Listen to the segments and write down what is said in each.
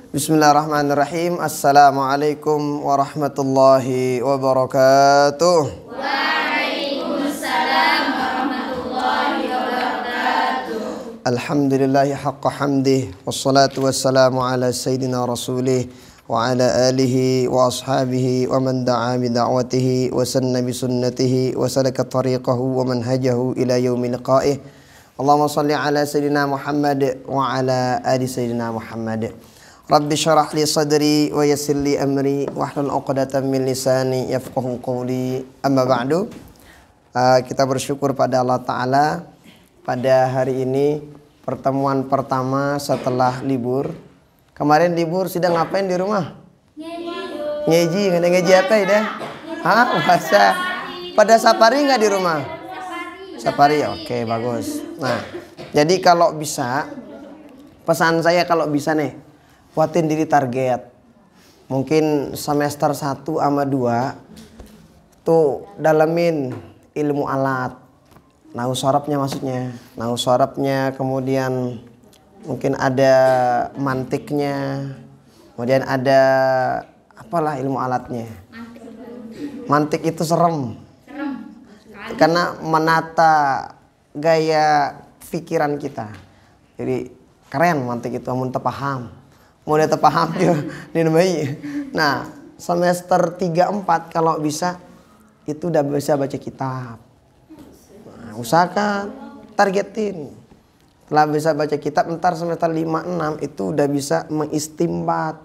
Bismillahirrahmanirrahim. Assalamualaikum warahmatullahi wabarakatuh. Waalaikumsalam warahmatullahi wabarakatuh. Alhamdulillahi haqqa hamdih. Wassalatu wassalamu ala sayyidina rasulih wa ala alihi wa ashabihi wa man da'a bi da'watihi wa sanna bi sunnatihi wa salaka tariqahu wa manhajahu ila yaumil liqa'ih. Allahumma salli ala sayyidina Muhammad wa ala ali sayyidina Muhammad. Rabbi syarah li sadri wa yassir li amri wahlul 'uqdatam min lisani yafqahu qawli. Amma ba'du. Kita bersyukur pada Allah Ta'ala pada hari ini, pertemuan pertama setelah libur. Kemarin libur sudah ngapain di rumah? Ngeji. Ngeji apa ya? Bahasa. Pada safari nggak di rumah? Safari, oke, bagus. Nah, jadi kalau bisa, pesan saya kalau bisa nih, buatin diri target. Mungkin semester 1 sama 2 tuh dalemin ilmu alat. Nahu sorabnya maksudnya. Nahu sorabnya, kemudian mungkin ada mantiknya. Kemudian ada apalah ilmu alatnya. Mantik itu serem. Karena menata gaya pikiran kita. Jadi keren mantik itu, amun terpaham. Mau dia terpaham juga dinamai. Nah, semester 3-4 kalau bisa itu udah bisa baca kitab. Nah, usahakan targetin. Setelah bisa baca kitab, ntar semester 5-6 itu udah bisa mengistimbat.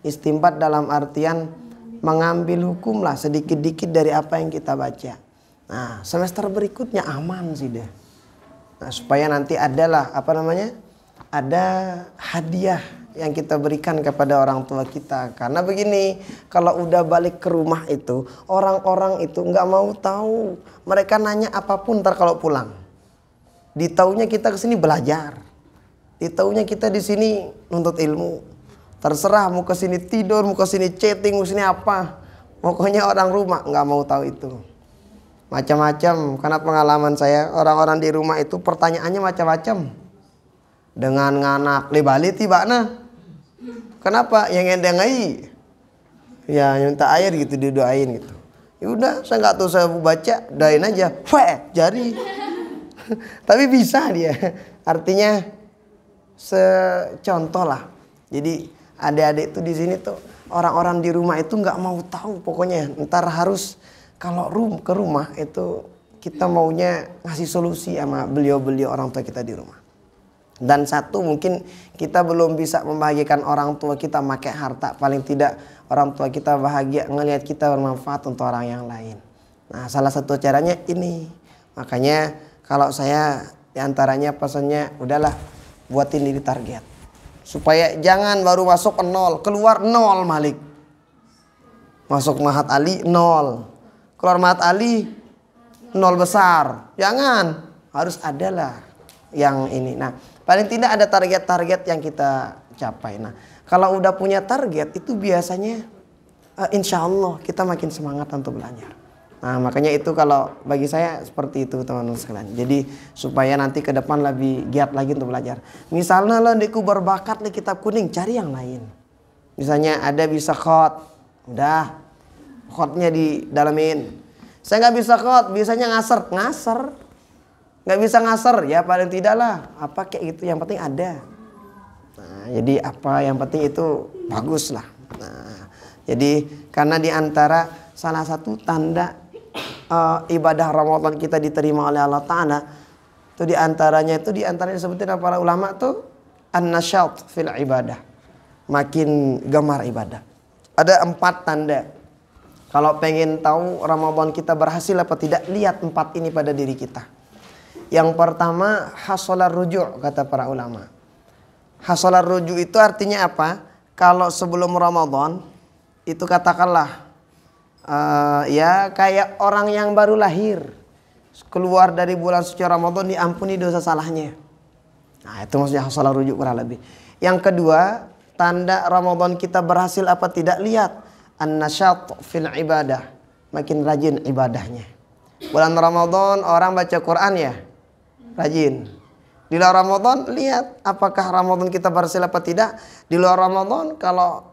Istimbat dalam artian mengambil hukum lah sedikit-dikit dari apa yang kita baca. Nah, semester berikutnya aman sih deh. Nah, supaya nanti adalah ada hadiah yang kita berikan kepada orang tua kita. Karena begini, kalau udah balik ke rumah itu, orang-orang itu nggak mau tahu. Mereka nanya apapun ntar kalau pulang. Ditaunya kita kesini belajar. Ditaunya kita di sini nuntut ilmu. Terserah mau kesini tidur, mau kesini chatting, mau kesini apa. Pokoknya orang rumah nggak mau tahu itu. Macam-macam, karena pengalaman saya, orang-orang di rumah itu pertanyaannya macam-macam. Dengan nganak le bali tiba na. Kenapa? Yang ngendengai. Ya minta air gitu, didoain gitu. Ya udah, saya nggak tahu, saya baca, doain aja. Jari. Tapi bisa dia. Artinya secontoh lah. Jadi adik-adik itu di sini tuh orang-orang di rumah itu nggak mau tahu pokoknya. Ntar harus kalau ke rumah itu kita maunya ngasih solusi sama beliau-beliau orang tua kita di rumah. Dan satu, mungkin kita belum bisa membahagiakan orang tua kita pakai harta. Paling tidak orang tua kita bahagia ngelihat kita bermanfaat untuk orang yang lain. Nah, salah satu caranya ini. Makanya kalau saya diantaranya pesannya, udahlah buatin diri target. Supaya jangan baru masuk 0, keluar 0 Malik. Masuk Mahat Ali 0. Keluar Mahat Ali 0 besar. Jangan, harus adalah yang ini. Nah, paling tidak ada target-target yang kita capai. Nah, kalau udah punya target itu biasanya insya Allah kita makin semangat untuk belajar. Nah, makanya itu kalau bagi saya seperti itu teman-teman sekalian. Jadi supaya nanti ke depan lebih giat lagi untuk belajar. Misalnya lo diku berbakat di kitab kuning, cari yang lain. Misalnya ada bisa khot, udah khotnya didalamin. Saya nggak bisa khot, biasanya ngasar. Nggak bisa ngasar, ya paling tidak lah. Apa kayak gitu, yang penting ada. Nah, jadi apa yang penting itu bagus lah. Nah, jadi karena diantara salah satu tanda ibadah Ramadan kita diterima oleh Allah Ta'ala, itu diantaranya disebutin para ulama tuh an-nasyat fil ibadah. Makin gemar ibadah. Ada 4 tanda. Kalau pengen tahu Ramadan kita berhasil apa tidak, lihat 4 ini pada diri kita. Yang pertama, hasolar rujuk, kata para ulama. Hasolar rujuk itu artinya apa? Kalau sebelum Ramadan itu katakanlah ya kayak orang yang baru lahir, keluar dari bulan suci Ramadan diampuni dosa salahnya. Nah, itu maksudnya hasolar rujuk kurang lebih. Yang kedua, tanda Ramadan kita berhasil apa tidak, lihat an-nasyat fil ibadah, makin rajin ibadahnya. Bulan Ramadan orang baca Quran ya, rajin. Di Di luar Ramadan lihat apakah Ramadan kita berhasil apa tidak. Di luar Ramadan kalau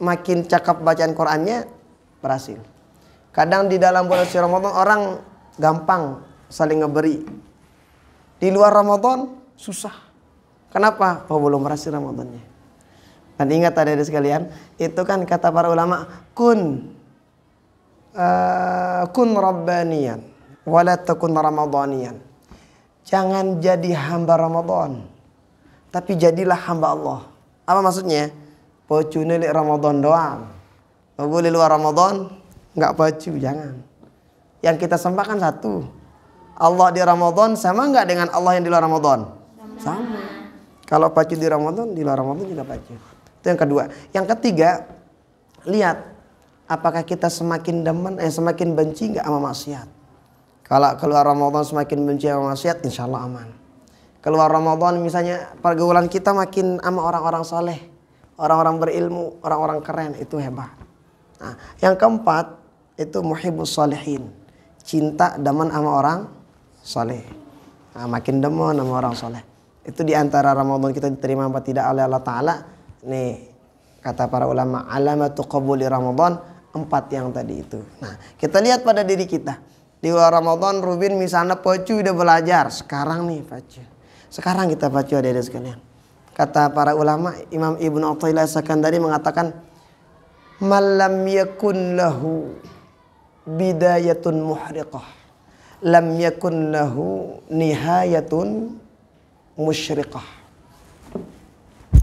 makin cakap bacaan Qur'annya berhasil. Kadang di dalam bulan suci Ramadan orang gampang saling ngeberi. Di luar Ramadan susah. Kenapa? Oh, belum berhasil Ramadannya. Dan ingat adik-adik sekalian, itu kan kata para ulama, kun rabbaniyan wala takun ramadhaniyan. Jangan jadi hamba Ramadan, tapi jadilah hamba Allah. Apa maksudnya? Pacu nelik Ramadan doang. Nggak boleh luar Ramadan nggak pacu, jangan. Yang kita sembah kan satu. Allah di Ramadan sama nggak dengan Allah yang di luar Ramadan? Sama. Kalau pacu di Ramadan, di luar Ramadan juga pacu. Itu yang kedua. Yang ketiga, lihat apakah kita semakin semakin benci nggak sama maksiat. Kalau keluar Ramadan semakin benci sama maksiat, insya Allah aman. Keluar Ramadan misalnya pergaulan kita makin sama orang-orang soleh, orang-orang berilmu, orang-orang keren, itu hebat. Nah, yang keempat itu muhibbus sholihin, cinta demen sama orang soleh. Nah, makin demen sama orang soleh. Itu diantara Ramadan kita diterima apa tidak oleh Allah Ta'ala. Nih kata para ulama, alamatu qabuli Ramadan, 4 yang tadi itu. Nah, kita lihat pada diri kita. Di luar Ramadan Rubin misalnya pacu udah belajar, sekarang nih pacu. Sekarang kita pacu adik-adik sekalian. Kata para ulama, Imam Ibnu Athaillah Sakandari mengatakan, malam yakun lahu bidayatun muhriqah, lam yakun lahu nihayatun musyriqah.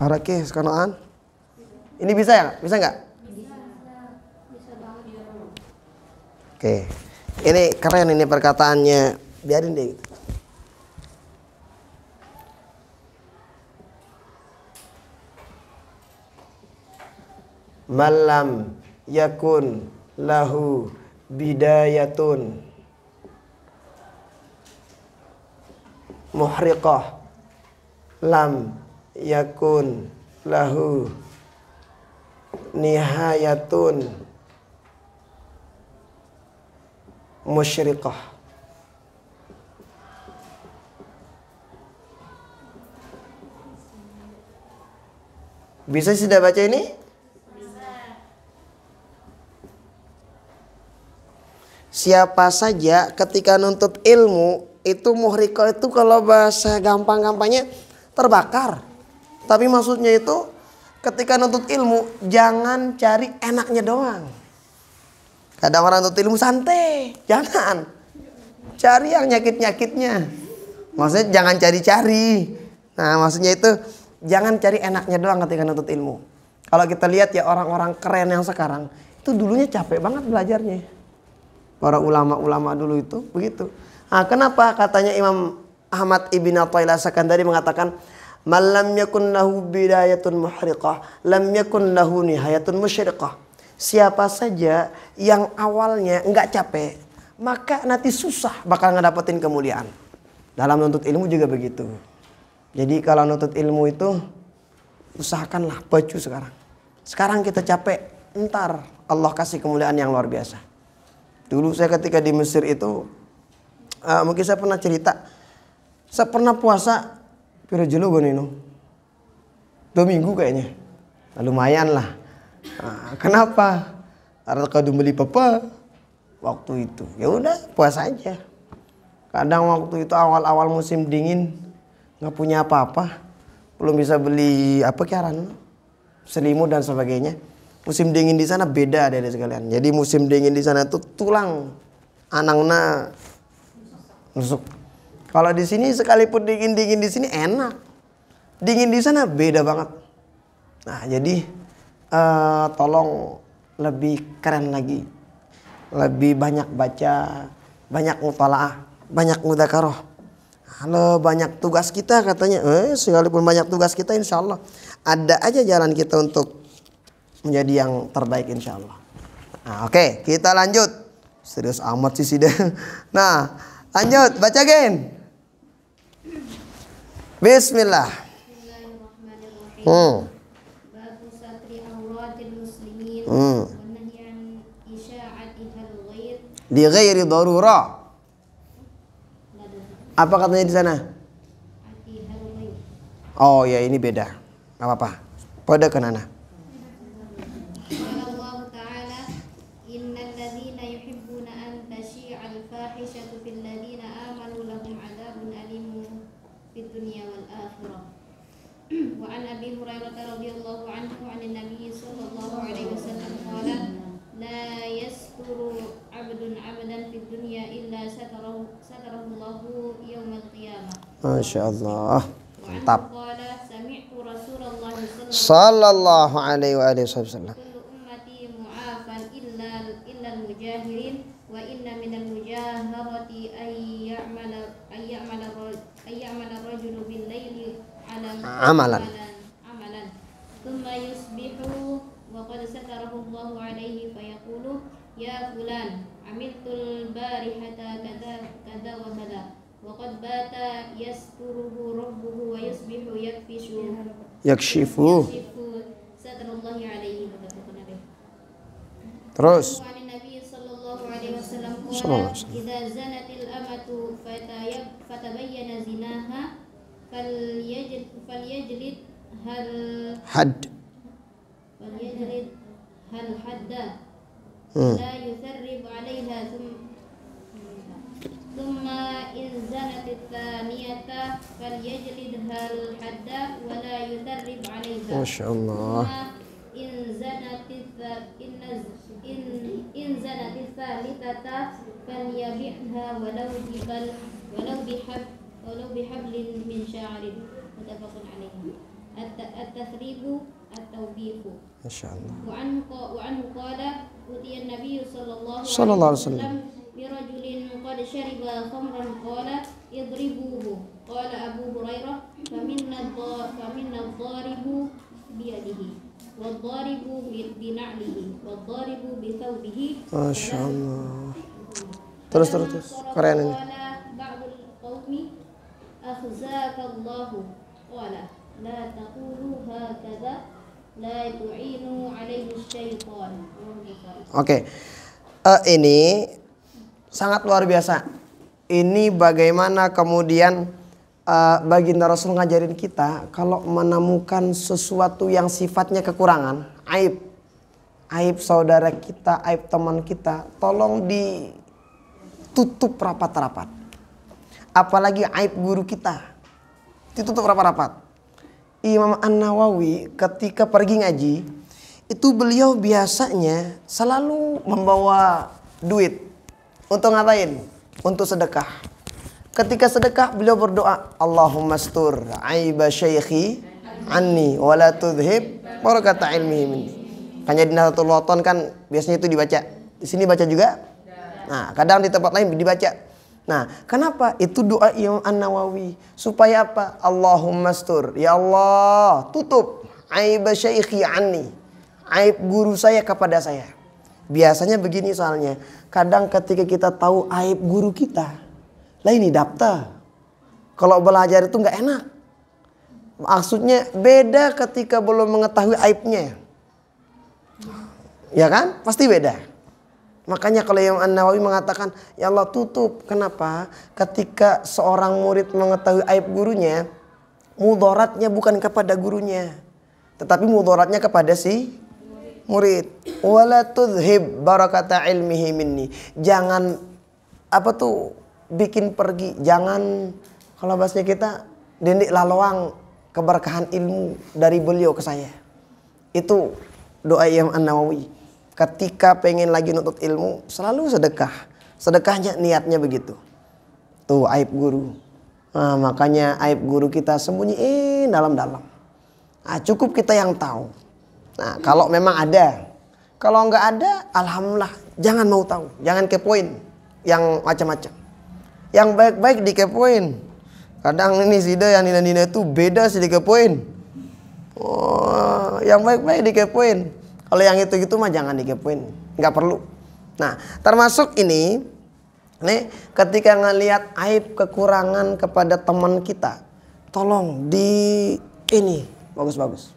Harakih sekarang. Ini bisa ya? Bisa nggak? Bisa banget ya. Oke. Ini keren ini perkataannya. Biarin deh gitu. Malam yakun lahu bidayatun muhriqah, lam yakun lahu nihayatun musyriqah. Bisa sudah baca ini? Siapa saja ketika nuntut ilmu itu muhriqah itu kalau bahasa gampang-gampangnya terbakar. Tapi maksudnya itu ketika nuntut ilmu jangan cari enaknya doang. Kadang orang nuntut ilmu santai, jangan. Cari yang nyakit-nyakitnya. Maksudnya jangan cari-cari. Nah, maksudnya itu jangan cari enaknya doang ketika nuntut ilmu. Kalau kita lihat ya orang-orang keren yang sekarang, itu dulunya capek banget belajarnya. Para ulama-ulama dulu itu begitu. Nah, kenapa katanya Imam Ahmad Ibn Athaillah Sakandari mengatakan, malam yakun lahu bidayatun muhriqah, lam yakun lahu nihayatun musyriqah. Siapa saja yang awalnya enggak capek, maka nanti susah bakal ngedapetin kemuliaan. Dalam nuntut ilmu juga begitu. Jadi kalau nuntut ilmu itu usahakanlah pacu sekarang. Sekarang kita capek, ntar Allah kasih kemuliaan yang luar biasa. Dulu saya ketika di Mesir itu, mungkin saya pernah cerita, saya pernah puasa pira jelo gonino 2 minggu kayaknya. Nah, lumayan lah. Nah, kenapa? Karena kadung beli papa waktu itu. Ya udah puasa aja. Kadang waktu itu awal-awal musim dingin nggak punya apa-apa, belum bisa beli apa kiaran, selimut dan sebagainya. Musim dingin di sana beda ada sekalian. Jadi musim dingin di sana tuh tulang anangna nusuk. Kalau di sini sekalipun dingin di sini enak, dingin di sana beda banget. Nah jadi tolong lebih keren lagi, lebih banyak baca, banyak mutalaah, banyak mudzakarah. Kalau banyak tugas kita katanya, sekalipun banyak tugas kita, insya Allah ada aja jalan kita untuk menjadi yang terbaik insya Allah. Nah, oke, kita lanjut. Serius amat sih sudah. Nah, lanjut baca gen. Bismillah. Bismillahirrahmanirrahim. Babu satri auratil muslimin wa nahyan isya'atihal ghair. Di ghairi darurah. Apa katanya di sana? Oh ya, ini beda. Gak apa-apa. Pada kenana. Allah Ta'ala innal ladzina yuhibbuna an tashi'al fahishatu fil ladzina amanu lahum 'adzabun alimun fid dunya wal akhirah. Wa an Abi Hurairah radhiyallahu anhu 'anil Nabi sallallahu alaihi wasallam qala la yasturu 'abdun 'abdan fid dunya illa satarahu Allahu yaumal qiyamah. Masyaallah. Mantap. Qala sami'tu Rasulullah Sallallahu alaihi wasallam. kullu ummati mu'afan illa al-mujahirin wa inna minal mujaharati ay ya'mala rajulu bil laili Amalan. thumma yusbihu wa qad satarahu Allahu alaihi fayaqulu ya fulan amiltul barihata kada wa kada wa qad bata yasturuhu rabbuhu wa yusbihu Yakshifu. satarallahi alaihi muttafaqun alaih. Terus. Wa an Nabi sallallahu alaihi wasallam Sallallahu qala alaihi wasallam. idza zanatil amatu fatabayyana zinaha falyajlid hal Had. hadda la yutharrib 'alayha thumma in zanat thaniyata falyajlidha al hadda wa la yutharrib 'alayha. Masyaallah. In zanat thalithata falyabi'ha walau bihablin min sya'rin muttafaqun alaihi. At-tathribu at-tawbihu. Masyaallah. Wa anhu qala utiya an-nabiy sallallahu Sallallahu alaihi alaihi wasallam bi rajulin qad shariba khamran qala idribuhu. Qala Abu Hurairah faminna ad-daribu bi yadihi wad-daribu bi na'lihi wad-daribu bi thawbihi. Masyaallah. Terus. Keren ini. Qala ba'dul qaumi akhzakallahu qala la taqulu hakadha la tu'inu 'alaihi syaitan. Oke. Ini sangat luar biasa. Ini bagaimana kemudian baginda Rasul ngajarin kita kalau menemukan sesuatu yang sifatnya kekurangan, aib saudara kita, aib teman kita, tolong ditutup rapat-rapat. Apalagi aib guru kita, ditutup rapat-rapat. Imam An-Nawawi ketika pergi ngaji, itu beliau biasanya selalu membawa duit. Untuk ngapain? Untuk sedekah. Ketika sedekah beliau berdoa, Allahumma astur aiba syaikhi anni wa la tudhib barakata ilmihi minni. Hanya di Nahdlatul Wathon kan biasanya itu dibaca. Di sini baca juga. Nah, kadang di tempat lain dibaca. Nah, kenapa? Itu doa Imam An-Nawawi. Supaya apa? Allahumma astur. Ya Allah, tutup aiba syaikhi anni. Aib guru saya kepada saya. Biasanya begini soalnya. Kadang ketika kita tahu aib guru kita, lah ini daftar. Kalau belajar itu nggak enak. Maksudnya beda ketika belum mengetahui aibnya. Ya kan? Pasti beda. Makanya kalau Imam An-Nawawi mengatakan, ya Allah tutup. Kenapa? Ketika seorang murid mengetahui aib gurunya, mudaratnya bukan kepada gurunya, tetapi mudaratnya kepada si murid. Wala tudhib barakata ilmihi minni. Jangan bikin pergi. Jangan, kalau bahasanya kita, dendik lalawang keberkahan ilmu dari beliau ke saya. Itu doa Imam An-Nawawi. Ketika pengen lagi nuntut ilmu, selalu sedekah. Sedekahnya niatnya begitu. Tuh aib guru. Nah, makanya aib guru kita sembunyiin dalam-dalam. Nah, cukup kita yang tahu. Nah, kalau memang ada. Kalau nggak ada, alhamdulillah. Jangan mau tahu. Jangan kepoin yang macam-macam. Yang baik-baik dikepoin. Kadang ini sida yang nina-nina itu beda sih dikepoin. Oh, yang baik-baik dikepoin. Kalau yang itu-gitu mah jangan dikepoin, nggak perlu. Nah, termasuk ini, nih ketika ngelihat aib kekurangan kepada teman kita, tolong ini bagus-bagus.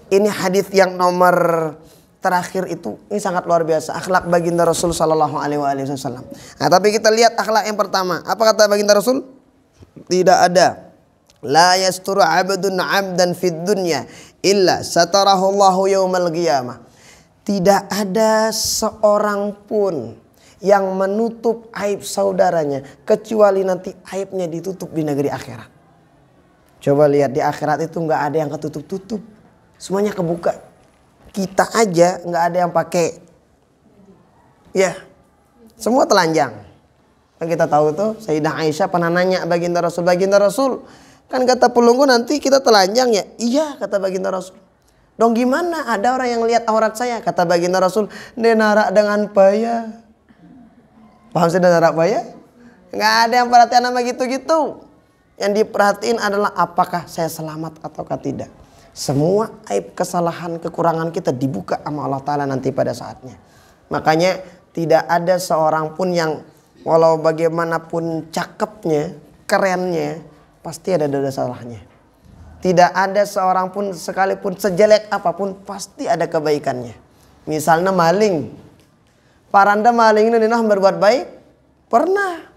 Ini hadis yang nomor terakhir itu, ini sangat luar biasa. Akhlak baginda Rasul Sallallahu Alaihi Wasallam. Nah, tapi kita lihat akhlak yang pertama. Apa kata baginda Rasul? Tidak ada La yasturu 'abdun 'abdan fid dunya illa satarahu Allahu yaumal qiyamah. Tidak ada seorang pun yang menutup aib saudaranya kecuali nanti aibnya ditutup di negeri akhirat. Coba lihat di akhirat itu nggak ada yang ketutup-tutup, semuanya kebuka. Kita aja nggak ada yang pakai, ya, semua telanjang. Kan kita tahu tuh Sayyidah Aisyah pernah nanya baginda Rasul, kan kata pelunggu nanti kita telanjang ya? Iya, kata baginda Rasul. Dong gimana? Ada orang yang lihat aurat saya, kata baginda Rasul. Denara dengan payah. Paham sih denara payah? Nggak ada yang perhatian sama gitu-gitu. Yang diperhatiin adalah apakah saya selamat ataukah tidak. Semua aib, kesalahan, kekurangan kita dibuka sama Allah Ta'ala nanti pada saatnya. Makanya tidak ada seorang pun yang walau bagaimanapun cakepnya, kerennya, pasti ada dosa salahnya. Tidak ada seorang pun sekalipun sejelek apapun pasti ada kebaikannya. Misalnya maling. Paranda maling ini nah berbuat baik? Pernah.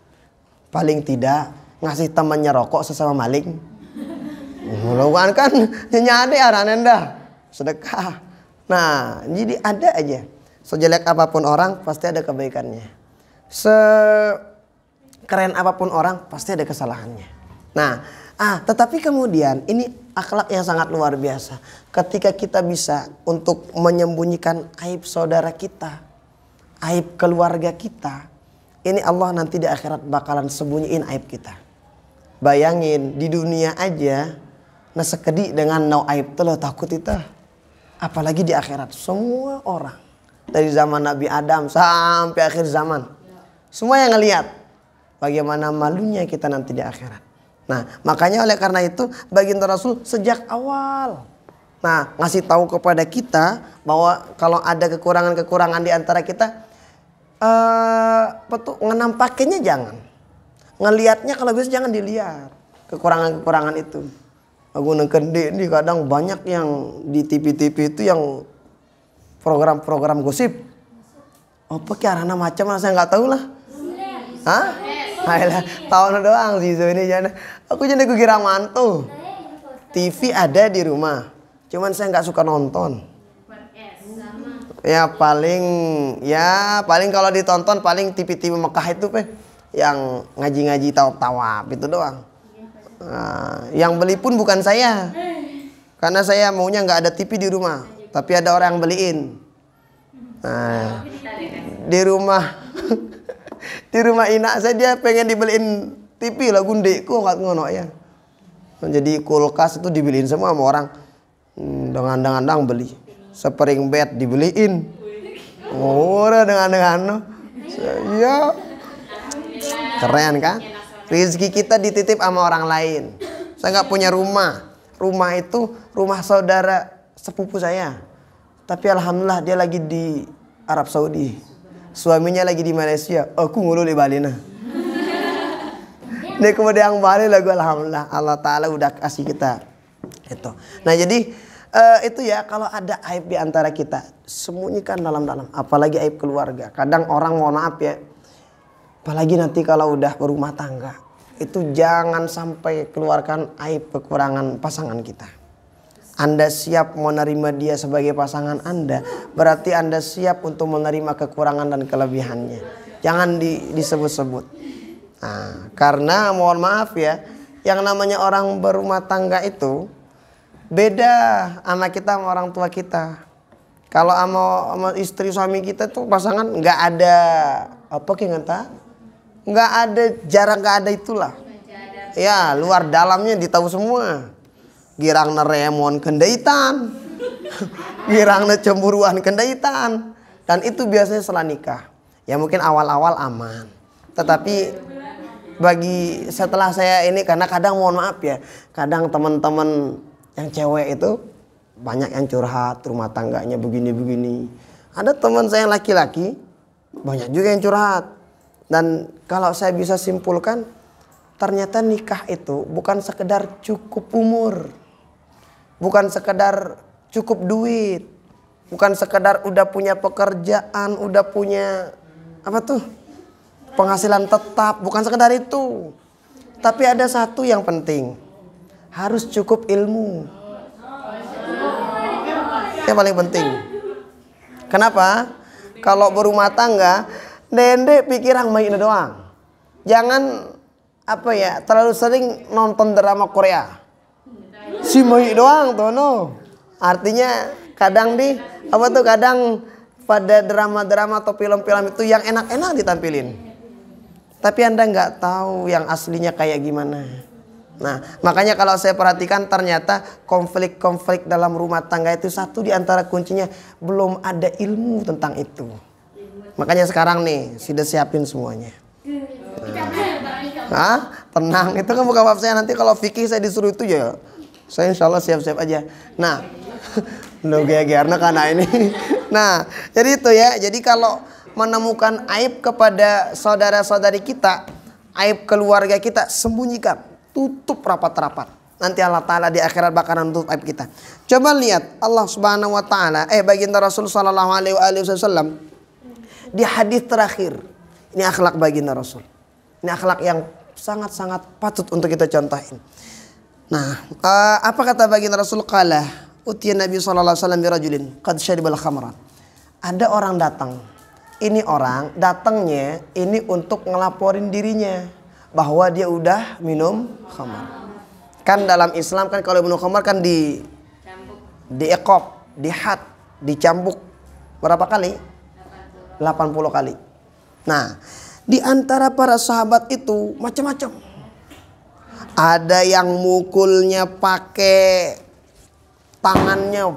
Paling tidak ngasih temannya rokok sesama maling. Mulakan kan nyade aranenda sedekah. Nah, jadi ada aja. Sejelek apapun orang pasti ada kebaikannya. Sekeren apapun orang pasti ada kesalahannya. Nah, tetapi kemudian ini akhlak yang sangat luar biasa. Ketika kita bisa untuk menyembunyikan aib saudara kita, aib keluarga kita, ini Allah nanti di akhirat bakalan sembunyiin aib kita. Bayangin di dunia aja nasekedi dengan no aib tuh lo takut itu. Apalagi di akhirat semua orang dari zaman Nabi Adam sampai akhir zaman semua yang ngelihat bagaimana malunya kita nanti di akhirat. Nah, makanya oleh karena itu baginda Rasul sejak awal ngasih tahu kepada kita bahwa kalau ada kekurangan-kekurangan di antara kita, ngenampakinnya jangan. Ngelihatnya kalau bisa jangan dilihat kekurangan-kekurangan itu. Aku nengkendi ini kadang banyak yang di TV-TV itu yang program-program gosip. Apa kiarana macam saya nggak tahu lah. Hah? Ayolah, tahun doang sih ini jangan. Aku jadi kira mantu. TV ada di rumah, cuman saya nggak suka nonton. Ya paling kalau ditonton paling TV-TV Mekah itu yang ngaji-ngaji tawaf itu doang. Yang beli pun bukan saya, karena saya maunya nggak ada TV di rumah, tapi ada orang yang beliin. Nah, di rumah inak saya dia pengen dibeliin TV lah gundeku nggak ngono ya. Jadi kulkas itu dibeliin semua sama orang. Dengan beli. Spring bed dibeliin. Ora dengan ya. Keren kan? Rezeki kita dititip sama orang lain. Saya nggak punya rumah. Rumah itu rumah saudara sepupu saya. Tapi alhamdulillah dia lagi di Arab Saudi. Suaminya lagi di Malaysia. Aku ngulu di Bali nah. Dia kemudian Bali lagu alhamdulillah. Allah Ta'ala udah kasih kita itu. Nah jadi itu ya, kalau ada aib di antara kita sembunyikan dalam-dalam. Apalagi aib keluarga. Kadang orang mohon maaf ya. Apalagi nanti kalau udah berumah tangga, itu jangan sampai keluarkan aib kekurangan pasangan kita. Anda siap menerima dia sebagai pasangan Anda, berarti Anda siap untuk menerima kekurangan dan kelebihannya. Jangan disebut-sebut. Nah, karena mohon maaf ya, yang namanya orang berumah tangga itu beda sama kita, sama orang tua kita. Kalau sama istri suami kita tuh pasangan nggak ada apa kengenta. Nggak ada, jarang nggak ada itulah. Ya, luar dalamnya ditahu semua. Girang neremon kendaitan. Girang cemburuan kendaitan. Dan itu biasanya setelah nikah. Ya mungkin awal-awal aman. Tetapi setelah saya ini, karena kadang mohon maaf ya, kadang teman-teman yang cewek itu banyak yang curhat rumah tangganya begini-begini. Ada teman saya yang laki-laki banyak juga yang curhat. Dan kalau saya bisa simpulkan, ternyata nikah itu bukan sekedar cukup umur, bukan sekedar cukup duit, bukan sekedar udah punya pekerjaan, udah punya penghasilan tetap, bukan sekedar itu. Tapi ada satu yang penting, harus cukup ilmu. Yang paling penting. Kenapa? Kalau berumah tangga, dende pikiran main doang. Jangan terlalu sering nonton drama Korea. Si main doang tuh no. Artinya kadang kadang pada drama-drama atau film-film itu yang enak-enak ditampilin. Tapi Anda nggak tahu yang aslinya kayak gimana. Nah, makanya kalau saya perhatikan ternyata konflik-konflik dalam rumah tangga itu satu di antara kuncinya belum ada ilmu tentang itu. Makanya sekarang nih sudah siapin semuanya. Tenang, itu kan bukan bab saya. Nanti kalau fikih saya disuruh itu ya, saya insya Allah siap-siap aja. Nah, lo gegernya karena ini. Nah, jadi itu ya. Jadi kalau menemukan aib kepada saudara-saudari kita, aib keluarga kita, sembunyikan. Tutup rapat-rapat. Nanti Allah Ta'ala di akhirat bakalan tutup aib kita. Coba lihat Allah Subhanahu Wa Ta'ala. Baginda Rasul Sallallahu Alaihi Wasallam di hadis terakhir. Ini akhlak baginda Rasul. Ini akhlak yang sangat-sangat patut untuk kita contohin. Nah, apa kata baginda Rasul? Qala utiya Nabi Sallallahu Alaihi Wasallam birajulin qad syaribal khamra. Ada orang datang. Ini orang datangnya ini untuk ngelaporin dirinya bahwa dia udah minum khamar. Kan dalam Islam kan kalau minum khamar kan diekop, dihad, dicambuk berapa kali? 80 kali. Nah, di antara para sahabat itu macam-macam. Ada yang mukulnya pakai tangannya,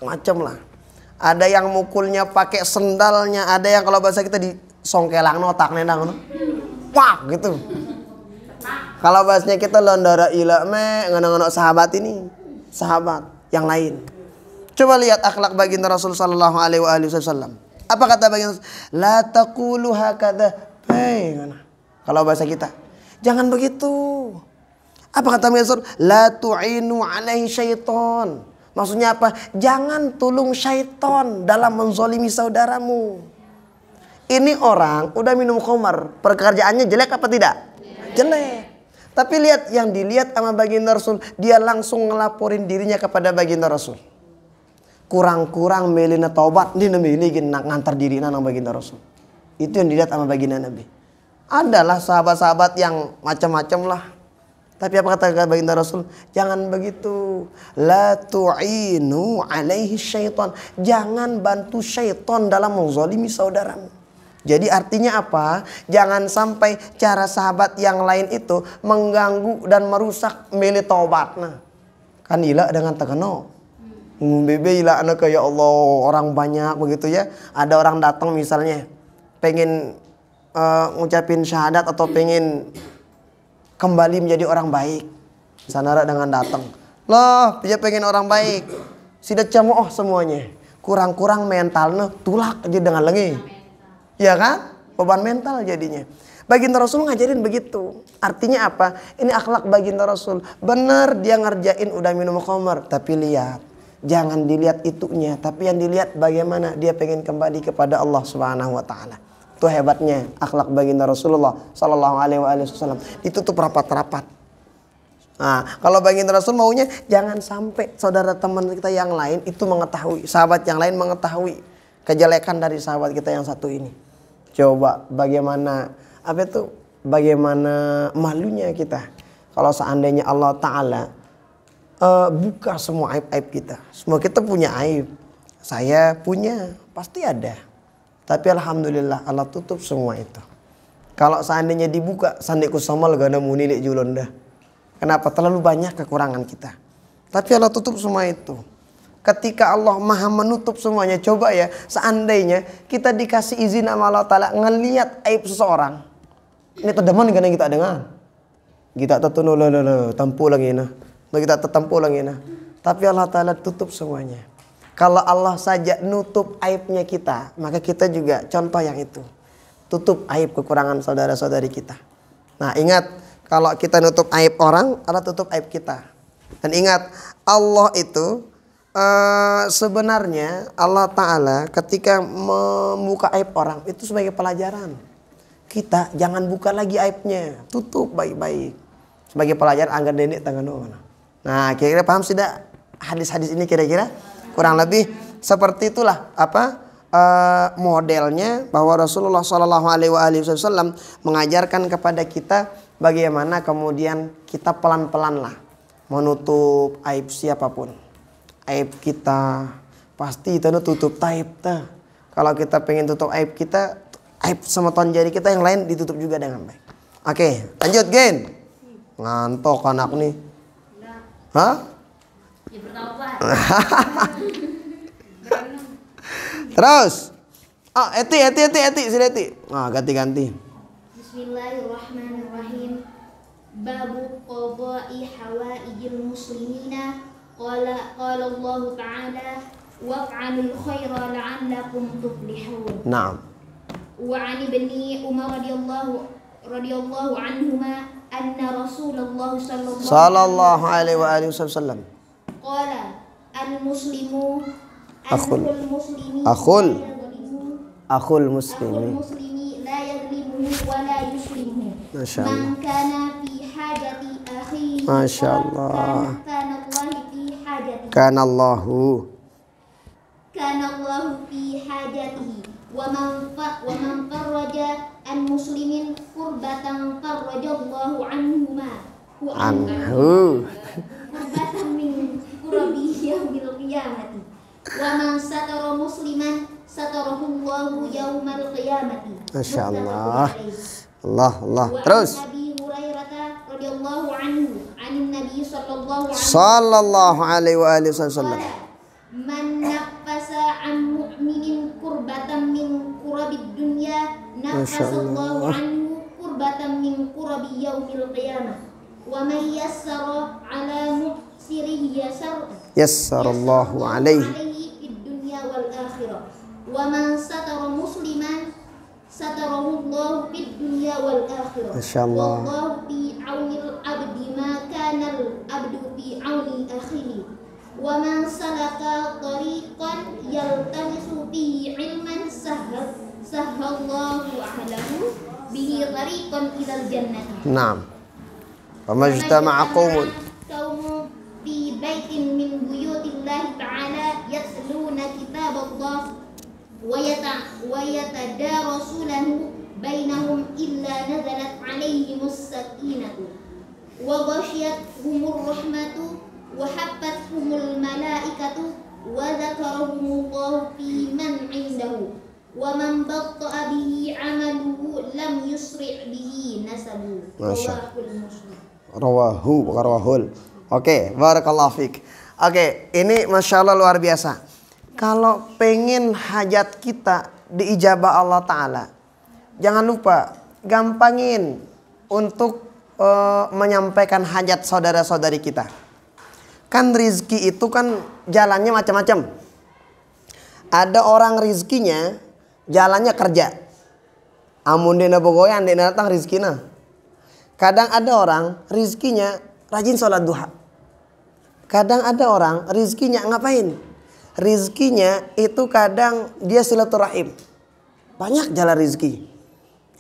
macam lah. Ada yang mukulnya pakai sendalnya, ada yang kalau bahasa kita disongkelang otak nendang gitu. Kalau bahasanya kita londara ila ngono sahabat ini, sahabat yang lain. Coba lihat akhlak baginda Rasul sallallahu alaihi wasallam. Apa kata baginda? La taqulu hakadha. Kalau bahasa kita, jangan begitu. Apa kata baginda Rasul? La tu'inu alaihi syaiton. Maksudnya apa? Jangan tolong syaiton dalam menzolimi saudaramu. Ini orang udah minum khamar, pekerjaannya jelek apa tidak? Jelek. Tapi lihat yang dilihat sama baginda Rasul, dia langsung ngelaporin dirinya kepada baginda Rasul. Kurang-kurang melina taubat, dia memilih ngantar diri nang baginda Rasul. Itu yang dilihat sama baginda Nabi. Adalah sahabat-sahabat yang macam-macam lah. Tapi apa kata baginda Rasul? Jangan begitu. La tu'inu alaihi syaitan. Jangan bantu syaitan dalam menzalimi saudaramu. Jadi artinya apa? Jangan sampai cara sahabat yang lain itu mengganggu dan merusak milik taubat. Nah, kan ila dengan terkena. Bebe ila anak ya Allah, orang banyak begitu ya. Ada orang datang misalnya pengen ngucapin syahadat atau pengen kembali menjadi orang baik. Sanara dengan datang. Loh, dia pengen orang baik. Sudah cemooh semuanya. Kurang-kurang mentalnya tulak aja dengan lagi. Ya kan? Beban mental jadinya. Baginda Rasul ngajarin begitu. Artinya apa? Ini akhlak baginda Rasul. Benar dia ngerjain udah minum khamar. Tapi lihat. Jangan dilihat itunya. Tapi yang dilihat bagaimana dia pengen kembali kepada Allah Subhanahu Wa Ta'ala. Itu hebatnya akhlak baginda Rasulullah Sallallahu Alaihi Wasallam. Ditutup rapat-rapat. Nah, kalau baginda Rasul maunya jangan sampai saudara teman kita yang lain itu mengetahui. Sahabat yang lain mengetahui kejelekan dari sahabat kita yang satu ini. Coba bagaimana bagaimana malunya kita kalau seandainya Allah Ta'ala buka semua aib-aib kita. Semua kita punya aib. Saya punya, pasti ada. Tapi alhamdulillah Allah tutup semua itu. Kalau seandainya dibuka, sandiku sama legana muni lek julon dah. Kenapa? Terlalu banyak kekurangan kita. Tapi Allah tutup semua itu. Ketika Allah maha menutup semuanya, coba ya, seandainya kita dikasih izin sama Allah Ta'ala ngelihat aib seseorang. Ini terdeman kan kita dengar. Kita tertunu tempuh lagi nah. Kita tertempuh lagi nah. Tapi Allah Ta'ala tutup semuanya. Kalau Allah saja nutup aibnya kita, maka kita juga contoh yang itu. Tutup aib kekurangan saudara-saudari kita. Nah, ingat, kalau kita nutup aib orang, Allah tutup aib kita. Dan ingat, Allah itu sebenarnya Allah Ta'ala ketika membuka aib orang itu sebagai pelajaran. Kita jangan buka lagi aibnya, tutup baik-baik. Sebagai pelajaran anggar denik tangan mana. Nah, kira-kira paham tidak hadis-hadis ini kira-kira? Kurang lebih seperti itulah modelnya bahwa Rasulullah SAW mengajarkan kepada kita bagaimana kemudian kita pelan-pelan lah menutup aib siapapun. Aib kita pasti itu tutup taib ta. Kalau kita pengen tutup aib kita, aib sama ton jari kita yang lain ditutup juga dengan baik. Oke, lanjut Gen. Ngantok anak nih. Hah? Ya bertaubat. Terus. Eti, sini Eti. Ganti. Bismillahirrahmanirrahim. Babu qada'i hawaijil muslimina. Qala Allah Ta'ala waf'alul khaira la'allakum tuflihun. Naam. Wa 'an ibni Umar radhiyallahu anhuma anna Rasulullah sallallahu alaihi wasallam qala al-muslimu akhul muslimi la yadhlimuhu wa la yuslimuhu. Masyaallah. Man kana fi hajati akhihi masyaallah kana Allah fi hajati kana Allahu fi hajatihi wa man farraja an muslimin kurbatan farrajallahu anhuma kurbatan min kurabi yaumil qiyamati wa man satara musliman satarahullahu yaumal qiyamati. masyaallah. Allah. Terus Nabi Hurairah radhiyallahu anhu anin Nabi sallallahu alaihi wasallam man nafasa an mu'minin kurbatan min kurabid dunya nafasallahu anhu kurbatan min kurabi yaumil qiyamah wa man yassara ala mu'sirihi yassarallahu alaihi fid dunya wal akhirah wa man satara musliman satarahullahu fid dunya wal akhirah. Masyaallah. Wallahu fi aunil abdi ma kana al abdu fi auni akhihi. Wa man salaka tariqan yaltamisu bihi ilman sahhallahu lahu bihi tariqan ilal jannati. Naam. Wa majtama'a qaumun fi baitin min buyutillahi ta'ala yatluna kitaballah wa yatadarasunahu bainahum illa nazalat alaihimus sakinatu wa ghasyiyatuhumur rahmatu wa haffathumul malaikatu wa dzakarahumullahu fi man indahu wa man batta'a bihi amaluhu lam yusri' bihi nasabu. Rawahul. Oke, barakallahu fik. Oke, ini Masya Allah luar biasa. Kalau pengen hajat kita diijabah Allah Ta'ala, jangan lupa gampangin untuk menyampaikan hajat saudara-saudari kita. Kan rizki itu kan jalannya macam-macam. Ada orang rizkinya jalannya kerja. Amun dena bogoyan dena datang rizkina. Kadang ada orang rizkinya rajin sholat duha. Kadang ada orang rizkinya ngapain? Rizkinya itu kadang dia silaturahim. Banyak jalan rizki.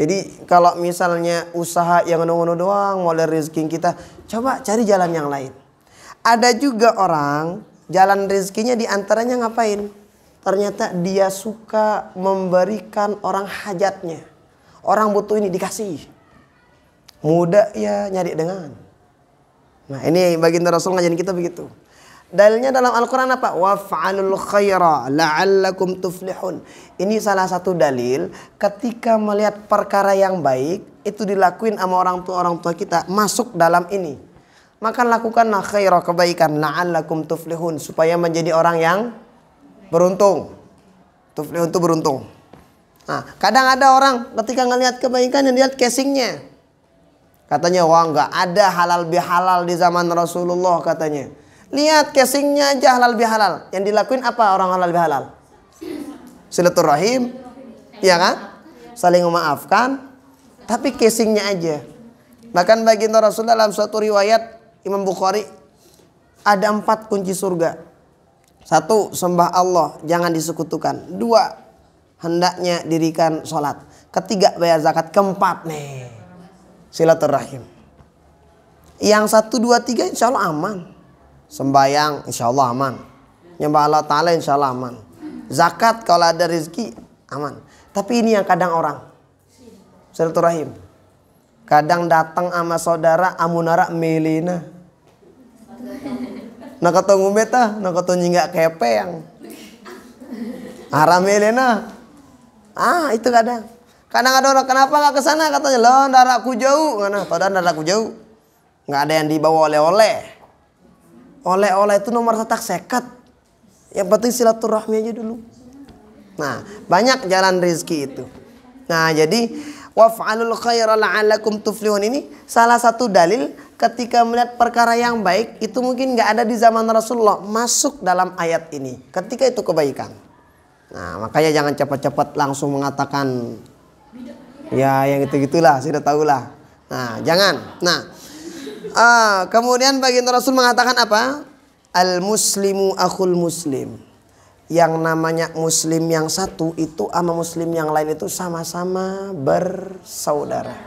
Jadi kalau misalnya usaha yang ngono-ngono doang modal rizki kita, coba cari jalan yang lain. Ada juga orang jalan rizkinya diantaranya ngapain? Ternyata dia suka memberikan orang hajatnya. Orang butuh ini dikasih. Mudah ya nyari dengan. Nah ini baginda Rasul ngajarin kita begitu. Dalilnya dalam Al-Quran apa? Waf'alul khaira la'allakum tuflihun. Ini salah satu dalil ketika melihat perkara yang baik itu dilakuin sama orang tua kita masuk dalam ini. Maka lakukanlah khaira kebaikan la'allakum tuflihun supaya menjadi orang yang beruntung. Tuflihun itu beruntung. Nah, kadang ada orang ketika ngelihat kebaikan yang lihat casingnya. Katanya wah nggak ada halal bihalal di zaman Rasulullah katanya. Lihat casingnya aja halal bihalal. Yang dilakuin apa orang halal bihalal? Silaturahim, ya kan? Saling memaafkan. Tapi casingnya aja. Bahkan baginda Rasulullah dalam suatu riwayat Imam Bukhari ada 4 kunci surga. 1, sembah Allah, jangan disekutukan. 2, hendaknya dirikan sholat. 3, bayar zakat. 4 nih, silaturahim. Yang 1, 2, 3 insya Allah aman. Sembayang insya Allah aman. Nyembah Allah Ta'ala insya Allah aman. Zakat kalau ada rezeki aman. Tapi ini yang kadang orang silaturahim. Kadang datang sama saudara amunara melina. Nak ketemu beta, nak ketemu nggak kepeang. Haram melina. Itu kadang. Kadang ada orang kenapa nggak ke sana katanya, "Loh, darahku jauh." Mana? Padahal darahku jauh. Nggak ada yang dibawa oleh-oleh. Oleh-oleh itu nomor setak seket. Yang penting silaturahmi aja dulu. Nah, banyak jalan rezeki itu. Nah, jadi waf'alul khaira la'allakum tuflihun ini salah satu dalil ketika melihat perkara yang baik itu mungkin nggak ada di zaman Rasulullah, masuk dalam ayat ini. Ketika itu kebaikan. Nah, makanya jangan cepat-cepat langsung mengatakan ya yang itu-gitulah, sudah tahulah. Nah, jangan. Nah, kemudian baginda Rasul mengatakan apa? Al-muslimu akhul muslim. Yang namanya muslim yang satu itu sama muslim yang lain itu sama-sama bersaudara.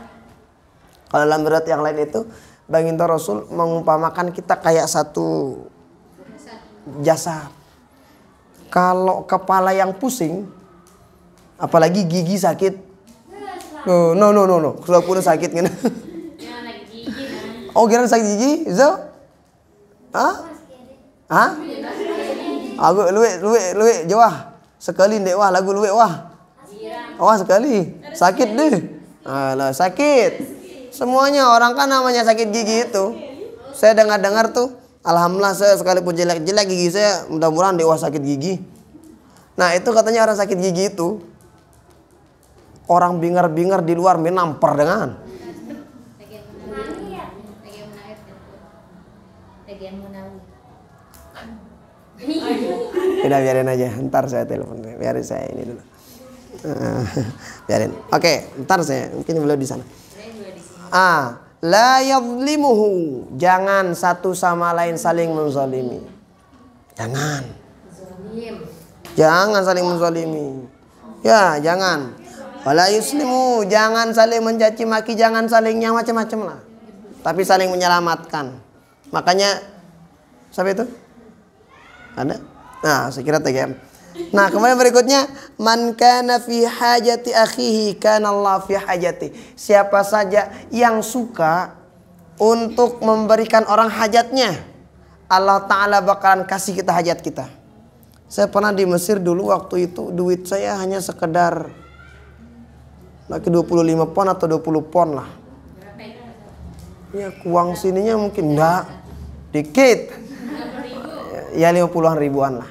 Kalau dalam berat yang lain itu baginda Rasul mengumpamakan kita kayak satu jasad. Kalau kepala yang pusing, apalagi gigi sakit. No. Kalau pun sakit kan. Oh, kira sakit gigi? Zo? Aku luwe jawah. Sekali ndek wah lagu luwe wah. Wah sekali. Sakit deh. Alah sakit. Semuanya orang kan namanya sakit gigi itu. Saya dengar tuh, alhamdulillah saya sekalipun jelek-jelek gigi saya mudah-mudahan dewa sakit gigi. Nah, itu katanya orang sakit gigi itu orang bingar-bingar di luar menampar dengan udah biarin aja, ntar saya telepon, biarin saya ini dulu. Biarin. Oke, ntar saya mungkin beliau di sana. La yadhlimuhu, jangan satu sama lain saling menzalimi. Jangan saling menzalimi. Ya, jangan. Wala yuslimu, jangan saling mencaci maki, jangan salingnya macam-macam lah. Tapi saling menyelamatkan. Makanya siapa itu? Ada? Nah, saya kira TGM. Nah, kemudian berikutnya, man kana fi hajati akhihi kana Allah fi hajati. Siapa saja yang suka untuk memberikan orang hajatnya, Allah Ta'ala bakalan kasih kita hajat kita. Saya pernah di Mesir dulu, waktu itu duit saya hanya sekedar 25 pon atau 20 pon lah. Ya, uang sininya mungkin enggak, dikit. Ya 50-an ribuan lah.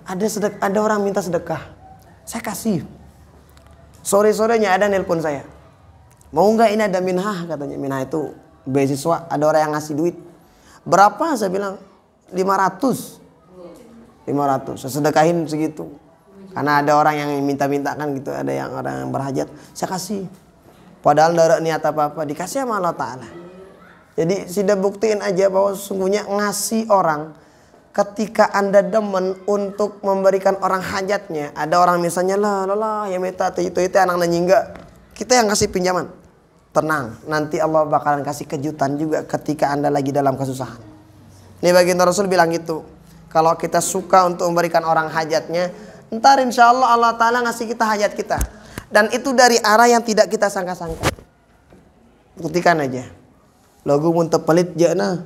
Ada orang minta sedekah, saya kasih. Sore-sorenya ada nelpon saya, mau nggak ini ada minhah katanya. Minhah itu beasiswa, ada orang yang ngasih duit. Berapa? Saya bilang 500. Saya sedekahin segitu. Karena ada orang yang minta-minta kan gitu, ada yang orang yang berhajat, saya kasih. Padahal tidak ada niat apa-apa, dikasih sama Allah Ta'ala. Jadi sudah buktiin aja bahwa sesungguhnya ngasih orang, ketika Anda demen untuk memberikan orang hajatnya, ada orang misalnya lah yang minta itu anak nyingga, kita yang kasih pinjaman, tenang, nanti Allah bakalan kasih kejutan juga ketika Anda lagi dalam kesusahan. Ini baginda Rasul bilang gitu, kalau kita suka untuk memberikan orang hajatnya, ntar insya Allah Allah Ta'ala ngasih kita hajat kita. Dan itu dari arah yang tidak kita sangka-sangka. Buktikan aja. Lagu muntah pelit jana,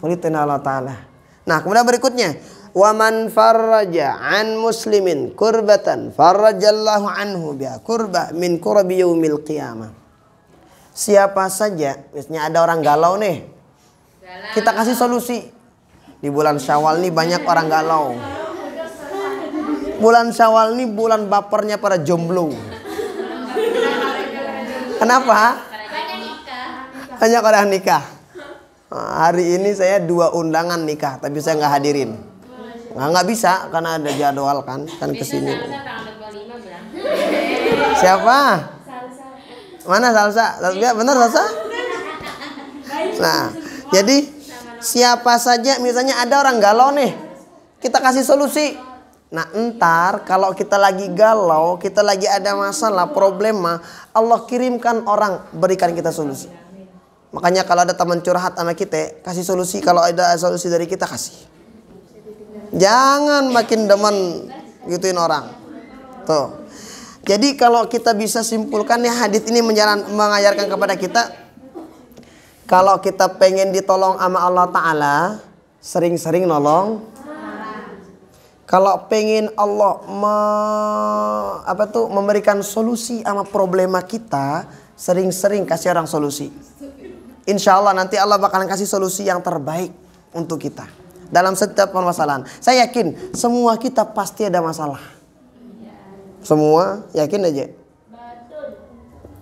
pelit Allah Ta'ala. Nah, kemudian berikutnya, wa man farraja an muslimin kurbatan farrajallahu anhu biha kurbah min kurbi yaumil qiyamah. Siapa saja, misalnya ada orang galau nih, kita kasih solusi. Di bulan Syawal nih banyak orang galau. Bulan Syawal nih bulan bapernya para jomblo. Kenapa? Banyak orang nikah. Nah, hari ini saya 2 undangan nikah, tapi saya nggak hadirin. Nggak bisa karena ada jadwal kan kesini. Siapa? Mana Salsa? Benar Salsa? Nah, jadi siapa saja misalnya ada orang galau nih, kita kasih solusi. Nah, entar kalau kita lagi galau, kita lagi ada masalah, problema, Allah kirimkan orang berikan kita solusi. Makanya kalau ada teman curhat sama kita, kasih solusi. Kalau ada solusi dari kita, kasih. Jangan makin demen gituin orang. Tuh. Jadi kalau kita bisa simpulkan ya, hadis ini mengajarkan kepada kita, kalau kita pengen ditolong sama Allah Ta'ala, sering-sering nolong. Kalau pengen Allah memberikan solusi sama problema kita, sering-sering kasih orang solusi. Insya Allah nanti Allah bakalan kasih solusi yang terbaik untuk kita dalam setiap permasalahan. Saya yakin semua kita pasti ada masalah. Semua yakin aja.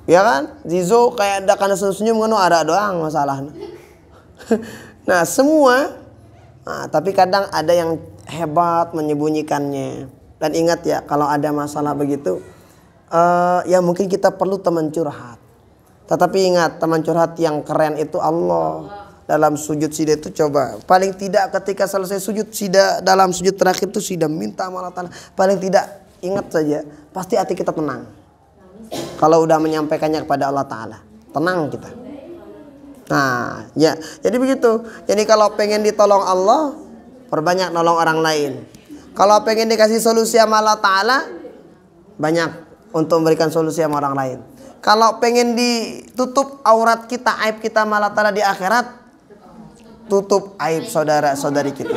Ya kan? Zizo kayak ada karena senyum ada doang masalahnya. Nah semua. Nah, tapi kadang ada yang hebat menyembunyikannya. Dan ingat ya, kalau ada masalah begitu, ya mungkin kita perlu teman curhat. Tetapi ingat, teman curhat yang keren itu Allah. Dalam sujud sida itu coba, paling tidak ketika selesai sujud sida, dalam sujud terakhir itu sida minta sama Allah Ta'ala. Paling tidak ingat saja, pasti hati kita tenang. Kalau udah menyampaikannya kepada Allah Ta'ala, tenang kita. Nah ya, jadi begitu. Jadi kalau pengen ditolong Allah, perbanyak nolong orang lain. Kalau pengen dikasih solusi sama Allah Ta'ala, banyak untuk memberikan solusi sama orang lain. Kalau pengen ditutup aurat kita, aib kita sama Allah Ta'ala di akhirat, tutup aib saudara-saudari kita.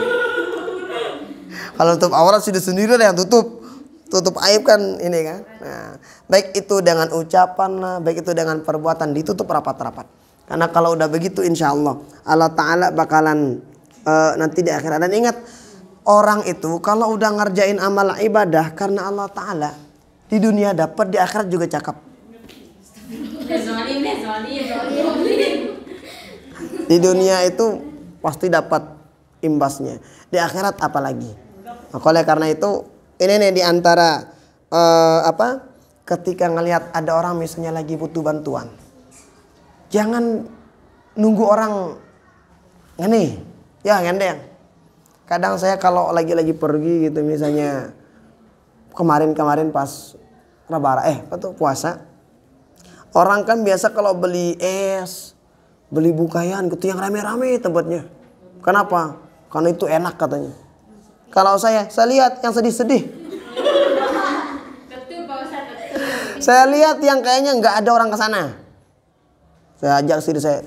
Kalau tutup aurat sudah sendiri ada yang tutup. Tutup aib kan ini kan. Nah, baik itu dengan ucapan lah, baik itu dengan perbuatan, ditutup rapat-rapat. Karena kalau udah begitu insya Allah Ta'ala bakalan nanti di akhirat. Dan ingat, orang itu kalau udah ngerjain amal ibadah karena Allah Ta'ala, di dunia dapat, di akhirat juga cakep. Di dunia itu pasti dapat imbasnya. Di akhirat apalagi. Maka oleh karena itu ini nih diantara ketika ngelihat ada orang misalnya lagi butuh bantuan, jangan nunggu orang ngene ya ngendeng. Kadang saya kalau lagi pergi gitu, misalnya kemarin pas puasa, orang kan biasa kalau beli es, beli bukayan gitu yang rame-rame tempatnya. Kenapa? Karena itu enak katanya. Kalau saya lihat yang sedih-sedih. Saya lihat yang kayaknya nggak ada orang ke sana. Saya ajak istri saya,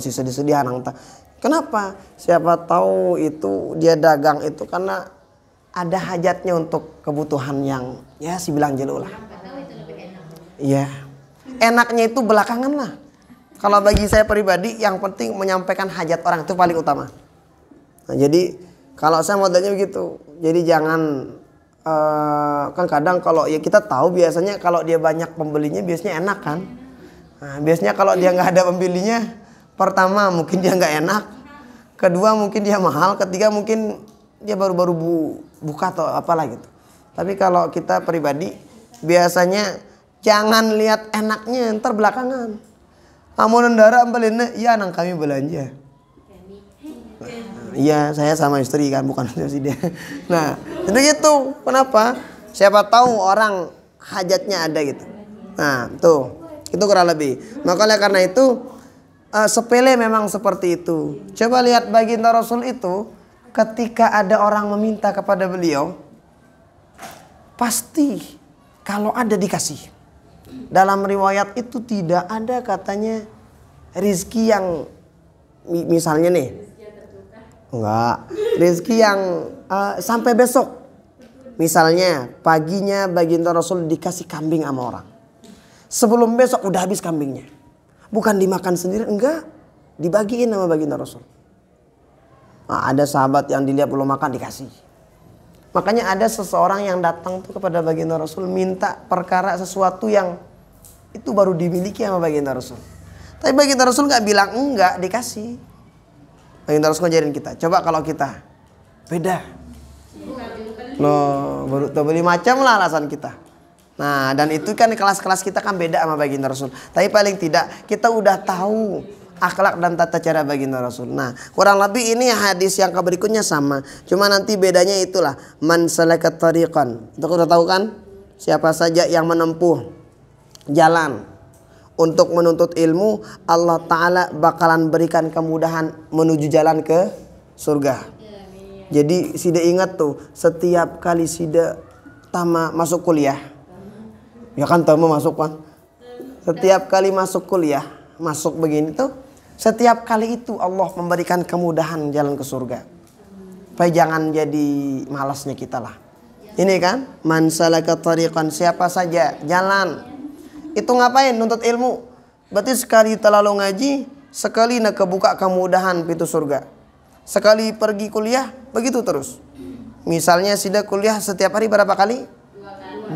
si sedih-sedih anak. Kenapa? Siapa tahu itu dia dagang itu karena ada hajatnya untuk kebutuhan yang ya si bilang jelu lah. Iya. Enaknya itu belakangan lah. Kalau bagi saya pribadi yang penting menyampaikan hajat orang itu paling utama. Nah, jadi kalau saya modelnya begitu. Jadi jangan kan kadang kalau ya kita tahu biasanya kalau dia banyak pembelinya biasanya enak kan. Nah, biasanya kalau dia nggak ada pembelinya, pertama mungkin dia nggak enak, kedua mungkin dia mahal, ketiga mungkin dia baru buka atau apalah gitu. Tapi kalau kita pribadi biasanya jangan lihat enaknya, ntar belakangan. Kamu nendara ambilin, iya nang kami belanja. Iya, saya sama istri kan, bukan si dia. Nah, itu gitu. Kenapa? Siapa tahu orang hajatnya ada gitu. Nah, tuh. Itu kurang lebih. Maka oleh karena itu sepele memang seperti itu. Coba lihat baginda Rasul itu ketika ada orang meminta kepada beliau, pasti kalau ada dikasih. Dalam riwayat itu tidak ada katanya rizki yang misalnya nih, enggak, rizki yang sampai besok. Misalnya paginya baginda Rasul dikasih kambing sama orang, sebelum besok udah habis kambingnya. Bukan dimakan sendiri, enggak, dibagiin sama baginda Rasul. Nah, ada sahabat yang dilihat belum makan dikasih. Makanya ada seseorang yang datang tuh kepada baginda Rasul minta perkara sesuatu yang itu baru dimiliki sama baginda Rasul. Tapi baginda Rasul nggak bilang enggak, dikasih. Baginda Rasul ngajarin kita. Coba kalau kita beda. Loh, baru beli macam lah alasan kita. Nah, dan itu kan kelas-kelas kita kan beda sama baginda Rasul. Tapi paling tidak kita udah tahu akhlak dan tata cara baginda Rasul. Nah, kurang lebih ini hadis yang berikutnya sama. Cuma nanti bedanya itulah man salaka tariqan. Itu udah tahu kan? Siapa saja yang menempuh jalan untuk menuntut ilmu, Allah Ta'ala bakalan berikan kemudahan menuju jalan ke surga. Jadi Sida ingat tuh, setiap kali Sida tama masuk kuliah, ya kan tama masuk kan, setiap kali masuk kuliah, masuk begini tuh, setiap kali itu Allah memberikan kemudahan jalan ke surga. Supaya jangan jadi malasnya kita lah. Ini kan, man salaka tariqan, siapa saja jalan. Itu ngapain? Nuntut ilmu. Berarti sekali terlalu ngaji, sekali nak kebuka kemudahan pintu surga. Sekali pergi kuliah, begitu terus. Misalnya Sida kuliah setiap hari berapa kali?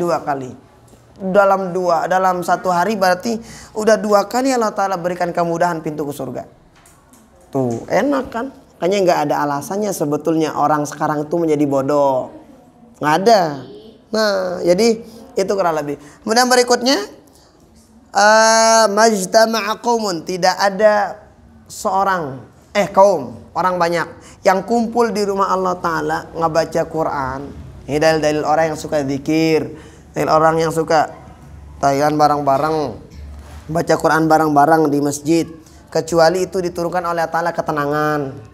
2 kali. Dalam 1 hari berarti udah 2 kali Allah Ta'ala berikan kemudahan pintu ke surga. Tuh enak kan? Makanya nggak ada alasannya sebetulnya orang sekarang itu menjadi bodoh. Nggak ada. Nah, jadi itu kurang lebih. Kemudian berikutnya, majtama'a qaumun, tidak ada kaum, orang banyak yang kumpul di rumah Allah Ta'ala ngebaca Quran. Ini dalil-dalil orang yang suka zikir, dalil orang yang suka tahlilan bareng-bareng, baca Quran bareng-bareng di masjid, kecuali itu diturunkan oleh Allah Ta'ala ketenangan.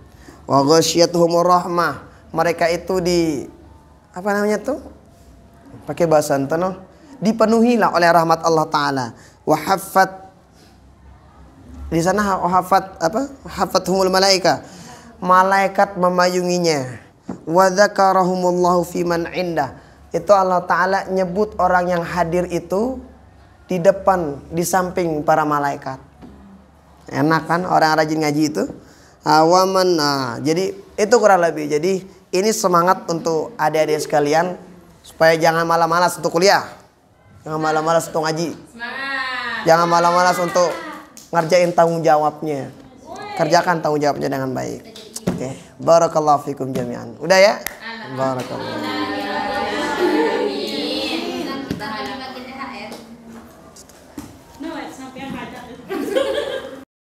Wa ghasyiyatuhumur rahmah, mereka itu pakai bahasa enten, dipenuhilah oleh rahmat Allah Ta'ala. Wa haffat, di sana haffathumul malaika, malaikat memayunginya. Wa dzakarahumullahu fiman indah, itu Allah Ta'ala nyebut orang yang hadir itu di depan, di samping para malaikat. Enak kan orang rajin ngaji itu. Jadi itu kurang lebih. Jadi ini semangat untuk adik-adik sekalian supaya jangan malas-malas untuk kuliah, jangan malas-malas untuk ngaji, jangan malas-malas untuk ngerjain tanggung jawabnya. Kerjakan tanggung jawabnya dengan baik. Oke, barakallahu fikum jami'an. Udah ya? Barakallahu.